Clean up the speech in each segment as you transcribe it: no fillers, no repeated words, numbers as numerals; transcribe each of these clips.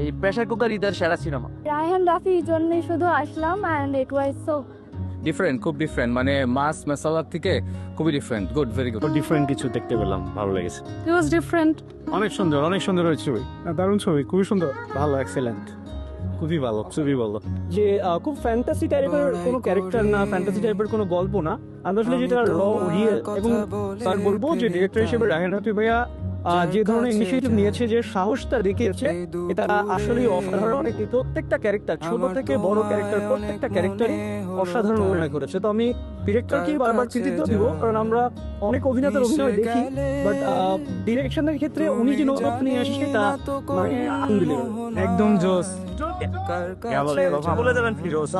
এই pressure cooker ঈদের সেরা সিনেমা। রায়হান রাফির জন্যই শুধু আসলাম and it was so different, খুব ডিফারেন্ট, মানে মাছ মশলার থেকে খুবই different, good, very good. Different কিছু দেখতে পেলাম, ভালো লেগেছে। It was different. অনেক সুন্দর হয়েছে ছবি, দারুণ ছবি, খুবই সুন্দর, ভালো, এক্সেলেন্ট, খুবই ভালো, খুবই ভালো। যে খুব ফ্যান্টাসি টাইপের কোনো ক্যারেক্টার না, ফ্যান্টাসি টাইপের কোনো গল্প না, আসলে যেটা র রিয়েল। এবং তার বলবো যে ডিরেক্টর হিসেবে রায়হান রাফি ভাইয়া যে ধরনের ইনিশিয়েটিভ নিয়েছে, যে সাহসটা দেখিয়েছে, এটা আসলেই অসাধারণ। প্রত্যেকটা ক্যারেক্টার, ছোট থেকে বড় ক্যারেক্টার, প্রত্যেকটা ক্যারেক্টারই অসাধারণ অভিনয় করেছে। তো আমি ডিরেক্টরকেই বারবার কৃতিত্ব দিব, কারণ আমরা অনেক অভিনেতার অভিনয় দেখি, বাট ডিরেকশনের ক্ষেত্রে উনি যে নতুন নিয়ে আসছে তা আনবিলিভেবল, একদম জোস। বলে দেবেন ফিরোজ,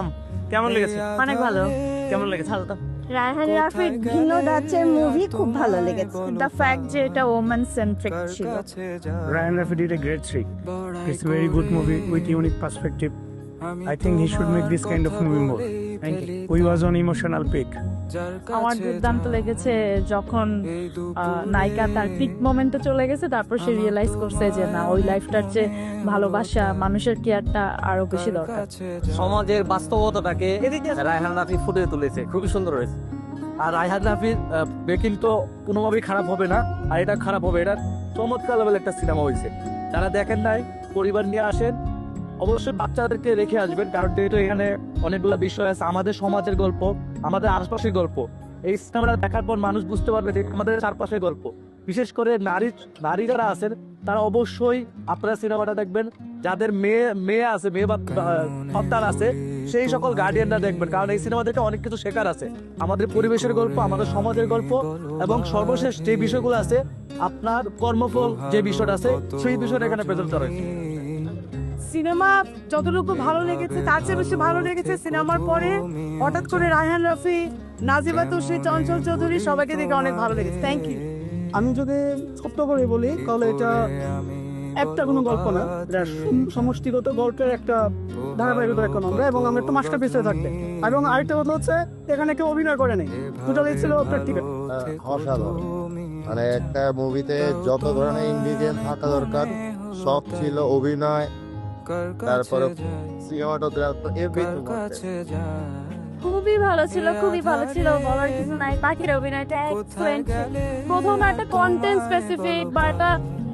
কেমন লেগেছে? অনেক ভালো। কেমন লেগেছে? হালকা রায়হান রাফির ভিন্ন ধাঁচের মুভি খুব ভালো লেগেছে। দ্য ফ্যাক্ট যে এটা ওম্যান সেন্ট্রিক ছিল। Ryan Murphy did a great trick. It's a very good movie with unique perspective. I think he should make this kind of movie more. Thank you. He was on emotional peak. আমার দুর্দান্ত লেগেছে যখন নায়িকা তার pick মোমেন্টে চলে গেছে, তারপর সে রিয়েলাইজ করছে যে না, ওই লাইফটার চেয়ে ভালোবাসা, মানুষের কেয়ারটা আরো বেশি দরকার। সমাজের বাস্তবতাটাকে রায়হান রাফি ফুটিয়ে তুলেছে, খুবই সুন্দর হয়েছে। আর রায়হান রাফির বেকিং তো কোনোভাবেই খারাপ হবে না, আর এটা খারাপ হবে, এটা চমৎকার লেভেল একটা সিনেমা হয়েছে। যারা দেখেন নাই, পরিবার নিয়ে আসেন, অবশ্যই বাচ্চাদেরকে রেখে আসবেন, কারণ যেহেতু এখানে অনেকগুলো বিষয় আছে, আমাদের সমাজের গল্প, আমাদের আশপাশের গল্প। এই সিনেমাটা দেখার পর মানুষ বুঝতে পারবে যে আমাদের চারপাশের গল্প। বিশেষ করে নারী যারা আছেন, তারা অবশ্যই আপনারা সিনেমাটা দেখবেন। যাদের মেয়ে আছে, মেয়ে বা সন্তান আছে, সেই সকল গার্ডিয়ানরা দেখবেন, কারণ এই সিনেমা থেকে অনেক কিছু শেখার আছে। আমাদের পরিবেশের গল্প, আমাদের সমাজের গল্প, এবং সর্বশেষ যে বিষয়গুলো আছে, আপনার কর্মফল যে বিষয়টা আছে, সেই বিষয়টা এখানে প্রেজেন্ট করা হয়েছে। সিনেমা যতটুকু ভালো লেগেছে, তার চেয়ে বেশি ভালো লেগেছে সিনেমার পরে হঠাৎ করে রায়হান রাফি, নাজিবা তুষি, চঞ্চল চৌধুরী সবাইকে দেখে অনেক ভালো লেগেছে। Thank you. আমি যদি ছোট্ট করে বলি তাহলে এটা একটা কোনো গল্প না, এটা সমষ্টিগত গল্পের একটা ধারাবাহিকতার একটা নম্বর, এবং আমরা একটু মাস্টার পিসে থাকবে। এবং আরেকটা কথা হচ্ছে, এখানে কেউ অভিনয় করে নেই, টোটালি ছিল প্র্যাকটিক্যাল। অসাধারণ, মানে একটা মুভিতে যত ধরনের ইনগ্রিডিয়েন্ট থাকা দরকার সব ছিল। অভিনয়, তারপরে সিনেমাটোগ্রাফি, এভরিথিং। খুবই ভালো ছিল, খুবই ভালো ছিল, বলার কিছু নাই। পাখির অভিনয়টা এক্সেলেন্ট। প্রথম একটা কন্টেন্ট স্পেসিফিক বা একটা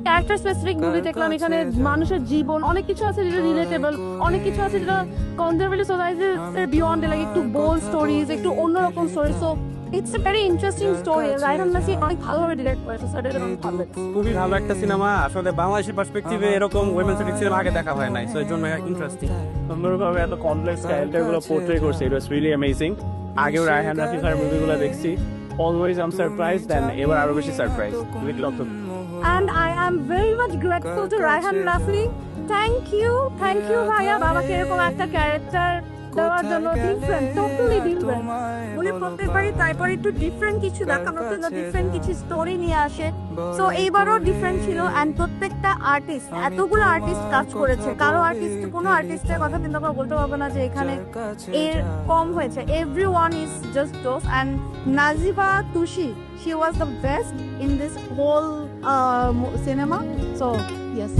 ক্যারেক্টার স্পেসিফিক মুভি দেখলাম। এখানে মানুষের জীবন, অনেক কিছু আছে যেটা রিলেটেবল, অনেক কিছু আছে যেটা কনজারভেটিভ সোসাইটির বিয়ন্ড, লাইক একটু বোল্ড স্টোরিজ, একটু অন্যরকম story. So it's a very interesting story. Raihan Rafi অনেক ভালোভাবে ডিরেক্ট করেছে, সো এটা অনেক ভালো লাগছে। খুবই ভালো একটা সিনেমা। আসলে বাংলাদেশের পার্সপেক্টিভে এরকম ওয়েমেন সেন্ট্রিক সিনেমা আগে দেখা হয় নাই, সো এর জন্য ইন্টারেস্টিং। সুন্দরভাবে এত কমপ্লেক্স ক্যারেক্টারগুলো পোর্ট্রে করছে, ইট ওয়াজ রিয়েলি অ্যামেজিং। আগেও রায়হান রাফি ভাইয়ের মুভিগুলো দেখছি, অলওয়েজ আই এম সারপ্রাইজড, দেন এবার আরো বেশি surprise with lot of. And I am very much grateful to Rayhan Rafi. Thank you ভাইয়া, বাবাকে এরকম একটা ক্যারেক্টার দেওয়ার জন্য। Different, totally different. উনি প্রত্যেকবারই তারপরে একটু ডিফারেন্ট কিছু দেখানোর জন্য ডিফারেন্ট কিছু স্টোরি নিয়ে আসে। সো এইবারও ডিফারেন্ট ছিল। অ্যান্ড প্রত্যেকটা আর্টিস্ট, এতগুলো আর্টিস্ট কাজ করেছে, কোনো আর্টিস্টের কথা কিন্তু আমরা বলতে পারবো না যে এখানে এর কম হয়েছে। Everyone is just dose. And Najiba Tushi, she was the best in this whole cinema. So yes.